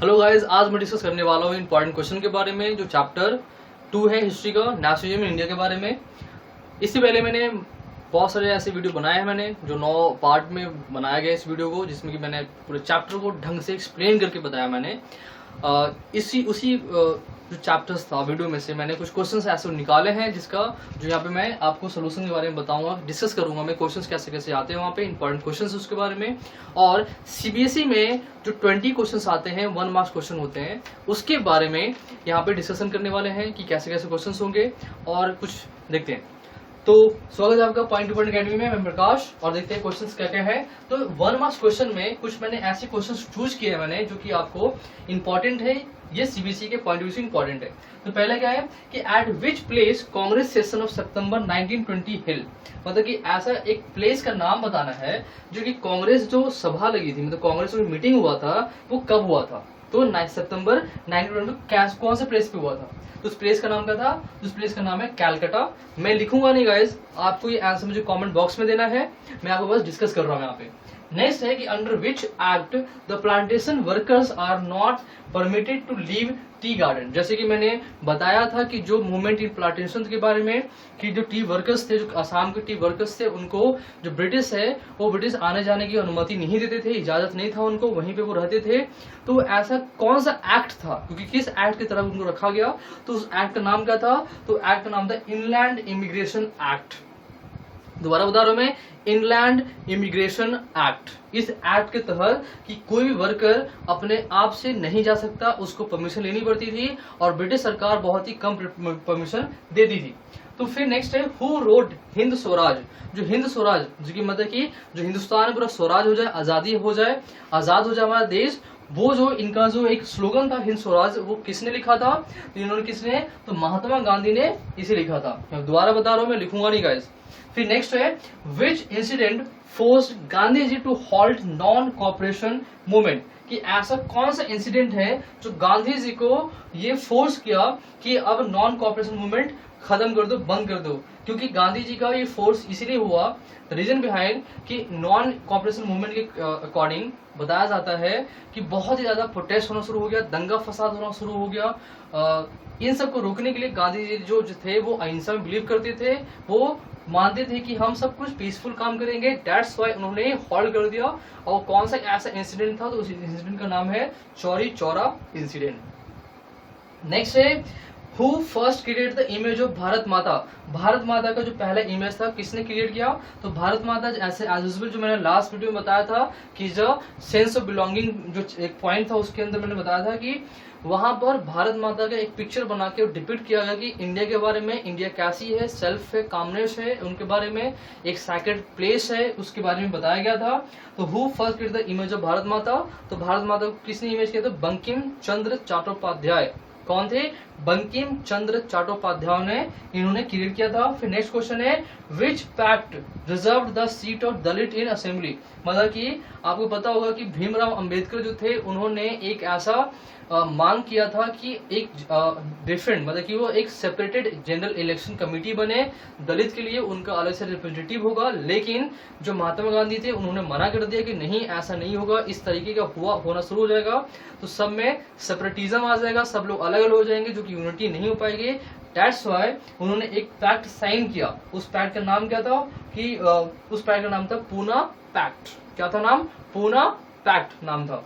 Hello guys, आज मैं discuss करने वाला हूँ इंपॉर्टेंट क्वेश्चन के बारे में जो चैप्टर 2 है हिस्ट्री का, नेशनलिज्म इन इंडिया के बारे में। इससे पहले मैंने बहुत सारे ऐसे वीडियो बनाए हैं, मैंने जो 9 पार्ट में बनाया गया इस वीडियो को, जिसमें कि मैंने पूरे चैप्टर को ढंग से एक्सप्लेन करके बताया। मैंने उसी जो चैप्टर्स था वीडियो में से मैंने कुछ क्वेश्चंस ऐसे निकाले हैं जिसका जो यहाँ पे मैं आपको सोल्यूशन के बारे में बताऊंगा, डिस्कस करूंगा मैं क्वेश्चंस कैसे कैसे आते हैं वहाँ पे, इंपॉर्टेंट क्वेश्चंस उसके बारे में। और सीबीएसई में जो 20 क्वेश्चंस आते हैं, 1 मार्क्स क्वेश्चन होते हैं, उसके बारे में यहाँ पे डिस्कशन करने वाले हैं कि कैसे कैसे क्वेश्चंस होंगे और कुछ देखते हैं। तो स्वागत है आपका पॉइंट टू पॉइंट अकेडमी में, मैं प्रकाश, और देखते हैं क्वेश्चंस क्या क्या है। तो 1 मार्क्स क्वेश्चन में कुछ मैंने ऐसे क्वेश्चंस चूज किए हैं मैंने, जो कि आपको इंपॉर्टेंट है, ये सीबीएसई के पॉइंट ऑफ व्यू से इंपॉर्टेंट है। तो पहला क्या है कि at which place Congress session of September 1920 held, मतलब कि ऐसा एक प्लेस का नाम बताना है जो कि कांग्रेस जो सभा लगी थी, मतलब कांग्रेस में मीटिंग हुआ था, वो कब हुआ था। तो सितंबर 1920 कौन से प्लेस पे हुआ था, तो उस प्लेस का नाम क्या था, उस प्लेस का नाम है कैलकाटा। मैं लिखूंगा नहीं गाइज, आपको ये आंसर मुझे कमेंट बॉक्स में देना है, मैं आपको बस डिस्कस कर रहा हूँ यहाँ पे। नेक्स्ट है कि under which act the plantation workers are not permitted to leave tea garden. जैसे कि मैंने बताया था कि जो मूवमेंट इन प्लांटेशन के बारे में, कि जो टी वर्कर्स थे, जो असम के टी वर्कर्स थे, उनको जो ब्रिटिश है वो ब्रिटिश आने जाने की अनुमति नहीं देते थे, इजाजत नहीं था उनको, वहीं पे वो रहते थे। तो ऐसा कौन सा एक्ट था, क्योंकि किस एक्ट की तरफ उनको रखा गया, तो उस एक्ट का नाम क्या था, तो एक्ट का नाम था इनलैंड इमिग्रेशन एक्ट। दोबारा बता रहा हूं मैं, इनलैंड इमिग्रेशन एक्ट। इस एक्ट के तहत कि कोई भी वर्कर अपने आप से नहीं जा सकता, उसको परमिशन लेनी पड़ती थी, और ब्रिटिश सरकार बहुत ही कम परमिशन देती थी। तो फिर नेक्स्ट है हु रोड हिंद स्वराज। जो हिंद स्वराज, जो कि मतलब कि जो हिंदुस्तान में पूरा स्वराज हो जाए, आजादी हो जाए, आजाद हो जाए हमारा देश, वो जो इनका जो एक स्लोगन था हिंद स्वराज, वो किसने लिखा था, तो इन्होंने किसने, तो महात्मा गांधी ने इसे लिखा था। दोबारा बता रहा हूं मैं, लिखूंगा नहीं गाइस। फिर नेक्स्ट है which incident forced Gandhi ji to halt non cooperation movement, कि ऐसा कौन सा इंसिडेंट है जो गांधी जी को ये फोर्स किया कि अब नॉन कॉपरेशन मूवमेंट खत्म कर दो, बंद कर दो। क्योंकि गांधी जी का ये फोर्स इसीलिए हुआ, रीजन बिहाइंड कि नॉन कॉपरेशन मूवमेंट के अकॉर्डिंग बताया जाता है कि बहुत ही ज्यादा प्रोटेस्ट होना शुरू हो गया, दंगा फसाद होना शुरू हो गया। इन सब को रोकने के लिए गांधी जी जो थे वो अहिंसा में बिलीव करते थे, वो मानते थे कि हम सब कुछ पीसफुल काम करेंगे, दैट्स वाई उन्होंने हॉल्ट कर दिया। और कौन सा ऐसा इंसिडेंट था, तो उस इंसिडेंट का नाम है चौरी चौरा इंसिडेंट। नेक्स्ट है who first create the image of Bharat माता। भारत माता का जो पहला इमेज था किसने क्रिएट किया, तो भारत माता ऐसे एज यूजुअल जो मैंने लास्ट वीडियो में बताया था कि जो सेंस ऑफ बिलोंगिंग जो एक पॉइंट था, उसके अंदर मैंने बताया था कि वहां पर भारत माता का एक पिक्चर बना के डिपिक्ट किया गया कि इंडिया के बारे में, इंडिया कैसी है, सेल्फ है, कामनेस है, उनके बारे में एक सैक्रेड प्लेस है, उसके बारे में बताया गया था। तो who first create the image of Bharat माता, तो भारत माता को किसने इमेज किया था, बंकिम चंद्र चट्टोपाध्याय। कौन थे, बंकिम चंद्र चट्टोपाध्याय ने इन्होंने क्रिएट किया था। फिर नेक्स्ट क्वेश्चन है which pact reserve the seat of Dalit in assembly, मतलब कि आपको पता होगा कि भीमराव अंबेडकर जो थे, उन्होंने एक ऐसा मांग किया था कि एक डिफरेंट, मतलब कि वो एक सेपरेटेड जनरल इलेक्शन कमेटी बने दलित के लिए, उनका अलग से रिप्रेजेंटेटिव होगा। लेकिन जो महात्मा गांधी थे उन्होंने मना कर दिया कि नहीं, ऐसा नहीं होगा, इस तरीके का होना शुरू हो जाएगा तो सब में सेपरेटिज्म आ जाएगा, सब लोग अलग अलग हो जाएंगे, जो कि यूनिटी नहीं हो पाएगी। दैट्स वाई उन्होंने एक पैक्ट साइन किया। उस पैक्ट का नाम क्या था, कि उस पैक्ट का नाम था पूना पैक्ट। क्या था नाम, पूना पैक्ट नाम था।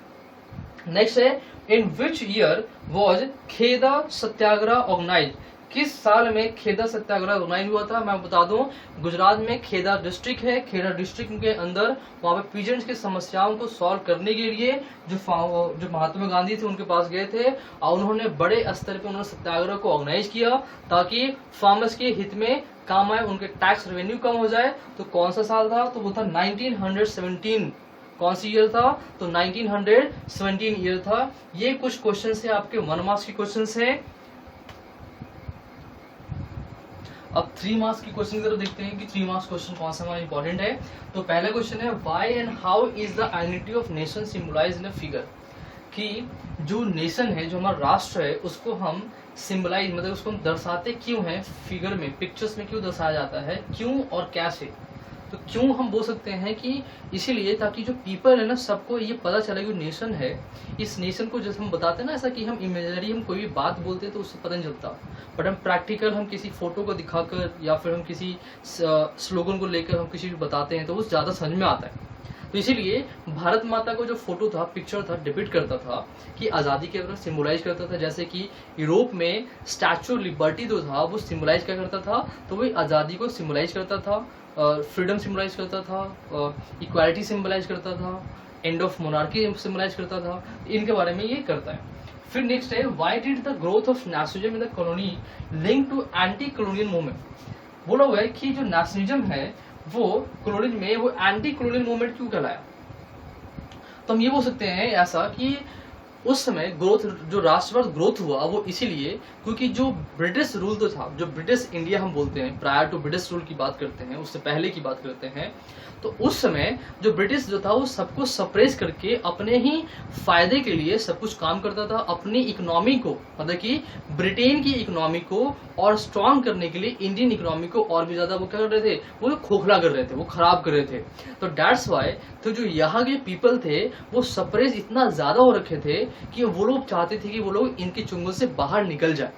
नेक्स्ट है in which year was Kheda Satyagraha organise. किस साल में खेदा सत्याग्रह ऑर्गेनाइज हुआ था, मैं बता दूं, गुजरात में खेदा डिस्ट्रिक्ट है, खेदा डिस्ट्रिक्ट के अंदर वहां पे पीजेंट्स की समस्याओं को सॉल्व करने के लिए जो महात्मा गांधी थे उनके पास गए थे, और उन्होंने बड़े स्तर पे उन्होंने सत्याग्रह को ऑर्गेनाइज किया ताकि फार्मर्स के हित में काम आए, उनके टैक्स रेवेन्यू कम हो जाए। तो कौन सा साल था, तो वो था 1917। कौन सी ईयर था, तो 1917 ईयर था। ये कुछ क्वेश्चन है आपके 1 मार्क्स के क्वेश्चन हैं। अब 3 मार्क्स की क्वेश्चन की तरफ देखते हैं कि 3 मार्क्स क्वेश्चन कौन सा हमारा इंपॉर्टेंट है। तो पहला क्वेश्चन है why and how is the identity of nation symbolised in a figure, कि जो नेशन है, जो हमारा राष्ट्र है, उसको हम सिंबलाइज, मतलब उसको हम दर्शाते क्यों है, फिगर में, पिक्चर्स में क्यों दर्शाया जाता है, क्यों और कैसे। तो क्यों हम बोल सकते हैं कि इसीलिए ताकि जो पीपल है ना, सबको ये पता चले कि नेशन है, इस नेशन को जैसे हम बताते हैं ना, ऐसा कि हम इमेजिनरी हम कोई भी बात बोलते हैं तो उससे पता नहीं चलता, बट हम प्रैक्टिकल हम किसी फोटो को दिखाकर या फिर हम किसी स्लोगन को लेकर हम किसी को बताते हैं तो वो ज़्यादा समझ में आता है। तो इसीलिए भारत माता को जो फोटो था, पिक्चर था, डिपिक्ट करता था कि आज़ादी के अंदर सिम्बोलाइज करता था। जैसे कि यूरोप में स्टैचू ऑफ लिबर्टी जो था वो सिम्बोलाइज क्या करता था, तो वो आज़ादी को सिम्बोलाइज करता था, फ्रीडम सिम्बोलाइज करता था, इक्वालिटी सिम्बोलाइज करता था, एंड ऑफ मोनार्की सिम्बोलाइज करता था। इनके बारे में ये करता है। फिर नेक्स्ट है, why did the growth of nationalism in the colony link to anti colonial movement. बोला हुआ है कि जो नेशनलिज्म है वो कॉलोनी में वो एंटी कॉलोनियल मूवमेंट क्यों कहलाया। तो हम ये बोल सकते हैं ऐसा कि उस समय ग्रोथ, जो राष्ट्रवाद ग्रोथ हुआ वो इसीलिए क्योंकि जो ब्रिटिश रूल तो था, जो ब्रिटिश इंडिया हम बोलते हैं, प्रायर टू ब्रिटिश रूल की बात करते हैं, उससे पहले की बात करते हैं, तो उस समय जो ब्रिटिश जो था वो सबको सप्रेस करके अपने ही फायदे के लिए सब कुछ काम करता था। अपनी इकोनॉमी को, मतलब कि ब्रिटेन की इकोनॉमी को और स्ट्रांग करने के लिए इंडियन इकोनॉमी को और भी ज्यादा वो क्या कर रहे थे, वो खोखला कर रहे थे, वो खराब कर रहे थे। तो दैट्स वाई तो जो यहाँ के पीपल थे वो सप्रेस इतना ज्यादा हो रखे थे कि वो लोग चाहते थे कि वो लोग इनके चुंगल से बाहर निकल जाए।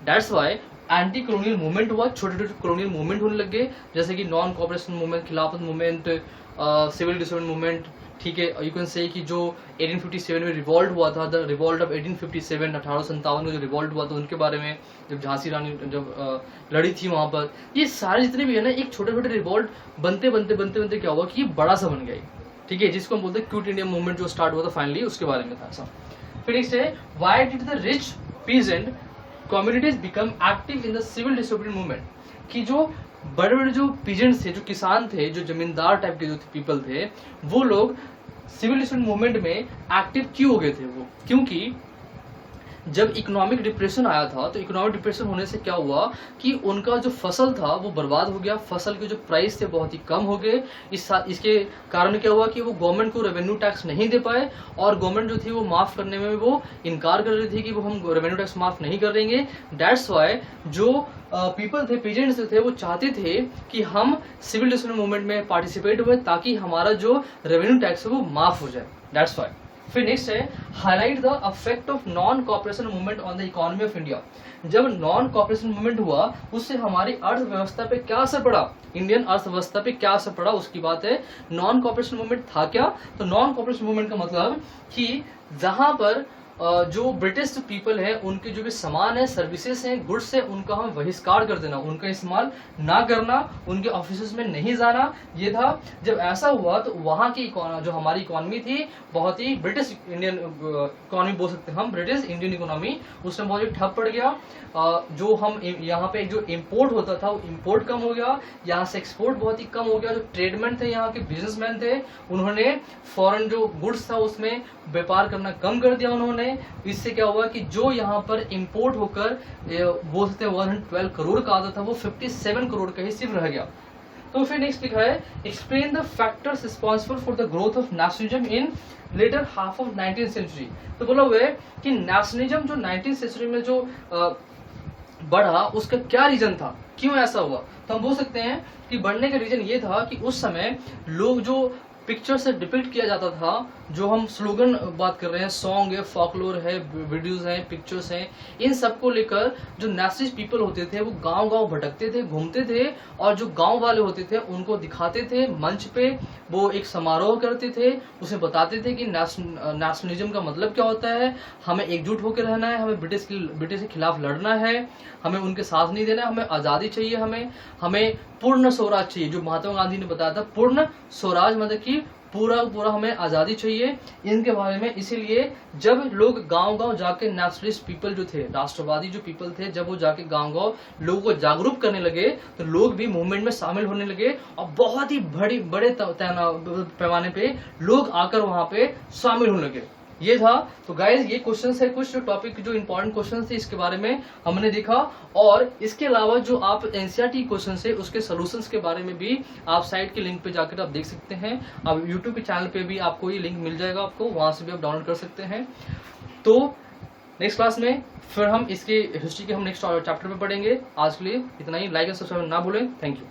That's why anti colonial movement हुआ, छोटे छोटे कॉलोनियल मूवमेंट होने लग गए, जैसे कि नॉन कॉपरेशन मूवमेंट, खिलाफत मूवमेंट, सिविल डिसोबीडियंस मूवमेंट। ठीक है, यू कैन से कि जो 1857 में रिवॉल्ट हुआ था, द रिवॉल्ट ऑफ 1857, 1857 में जो रिवॉल्ट हुआ था उनके बारे में, जब झांसी रानी जब लड़ी थी वहां पर, ये सारे जितने भी है ना, एक छोटे छोटे रिवॉल्ट बनते बनते बनते बनते क्या हुआ कि ये बड़ा सा बन गया। ठीक है, जिसको हम बोलते हैं क्विट इंडिया मूवमेंट जो स्टार्ट हुआ था फाइनली, उसके बारे में था ऐसा। फिर नेक्स्ट है, why did the rich peasant communities become active in the civil disobedience movement. कि जो बड़े बड़े जो पीजेंट्स थे, जो किसान थे, जो जमींदार टाइप के जो पीपल थे, वो लोग सिविल डिसोबीडियंस मूवमेंट में एक्टिव क्यों हो गए थे वो, क्योंकि जब इकोनॉमिक डिप्रेशन आया था, तो इकोनॉमिक डिप्रेशन होने से क्या हुआ कि उनका जो फसल था वो बर्बाद हो गया, फसल के जो प्राइस थे बहुत ही कम हो गए। इसके कारण क्या हुआ कि वो गवर्नमेंट को रेवेन्यू टैक्स नहीं दे पाए, और गवर्नमेंट जो थी वो माफ करने में वो इनकार कर रही थी कि वो हम रेवेन्यू टैक्स माफ नहीं कर देंगे। दैट्स वाई जो पीपल थे, पीजेंट्स थे, वो चाहते थे कि हम सिविल डिसोबीडियंस मूवमेंट में पार्टिसिपेट हुए ताकि हमारा जो रेवेन्यू टैक्स है वो माफ हो जाए। That's why. फिर नेक्स्ट है, highlight the effect of non cooperation movement on the economy of India. जब नॉन कॉपरेशन मूवमेंट हुआ उससे हमारी अर्थव्यवस्था पे क्या असर पड़ा, इंडियन अर्थव्यवस्था पे क्या असर पड़ा, उसकी बात है। नॉन कॉपरेशन मूवमेंट था क्या, तो नॉन कॉपरेशन मूवमेंट का मतलब कि जहां पर जो ब्रिटिश पीपल है उनके जो भी सामान है, सर्विसेज हैं, गुड्स है, उनका हम बहिष्कार कर देना, उनका इस्तेमाल ना करना, उनके ऑफिस में नहीं जाना, ये था। जब ऐसा हुआ तो वहां की जो हमारी इकोनॉमी थी बहुत ही ब्रिटिश इंडियन इकोनॉमी बोल सकते हैं हम, ब्रिटिश इंडियन इकोनॉमी, उसमें बहुत ही ठप पड़ गया। जो हम यहाँ पे जो इम्पोर्ट होता था वो इम्पोर्ट कम हो गया, यहाँ से एक्सपोर्ट बहुत ही कम हो गया। जो ट्रेडमैन थे, यहाँ के बिजनेसमैन थे, उन्होंने फॉरेन जो गुड्स था उसमें व्यापार करना कम कर दिया उन्होंने। इससे क्या हुआ कि जो यहाँ पर इंपोर्ट होकर बोल सकते हैं 112 करोड़ का आता था वो 57 करोड़ का ही सिर्फ रह गया। तो फिर नेक्स्ट लिखा है, explain the factors responsible for the growth of nationalism in later half of 19th century. तो बोला हुआ है कि नेशनलिज्म जो 19th सेंचुरी में जो बढ़ा उसका क्या रीजन था, क्यों ऐसा हुआ। तो हम बोल सकते हैं कि बढ़ने का रीजन ये था कि उस समय लोग जो पिक्चर से डिपिक्ट किया जाता था, जो हम स्लोगन बात कर रहे हैं, सॉन्ग है, फॉकलोर है, वीडियोस हैं, पिक्चर्स हैं, इन सब को लेकर जो नेशनलिस्ट पीपल होते थे वो गांव गांव भटकते थे, घूमते थे, और जो गांव वाले होते थे उनको दिखाते थे मंच पे, वो एक समारोह करते थे, उसे बताते थे कि नेशनलिज्म का मतलब क्या होता है, हमें एकजुट होकर रहना है, हमें ब्रिटिश के खिलाफ लड़ना है, हमें उनके साथ नहीं देना, हमें आज़ादी चाहिए, हमें पूर्ण स्वराज चाहिए, जो महात्मा गांधी ने बताया था पूर्ण स्वराज, मतलब कि पूरा हमें आज़ादी चाहिए, इनके बारे में। इसीलिए जब लोग गांव गांव जाके नेशनलिस्ट पीपल जो थे, राष्ट्रवादी जो पीपल थे, जब वो जाके गांव गांव लोगों को जागरूक करने लगे तो लोग भी मूवमेंट में शामिल होने लगे, और बहुत ही बड़े पैमाने पे लोग आकर वहां पे शामिल होने लगे। ये था। तो गाइज ये क्वेश्चंस है, कुछ जो टॉपिक जो इंपॉर्टेंट क्वेश्चंस थे इसके बारे में हमने देखा, और इसके अलावा जो आप एनसीईआरटी क्वेश्चन है उसके सोल्यूशंस के बारे में भी आप साइट के लिंक पे जाकर आप देख सकते हैं। अब यूट्यूब के चैनल पे भी आपको ये लिंक मिल जाएगा, आपको वहां से भी आप डाउनलोड कर सकते हैं। तो नेक्स्ट क्लास में फिर हम इसके हिस्ट्री के हम नेक्स्ट चैप्टर में पढ़ेंगे। आज के लिए इतना ही। लाइक एंड सब्सक्राइब ना भूलें। Thank you.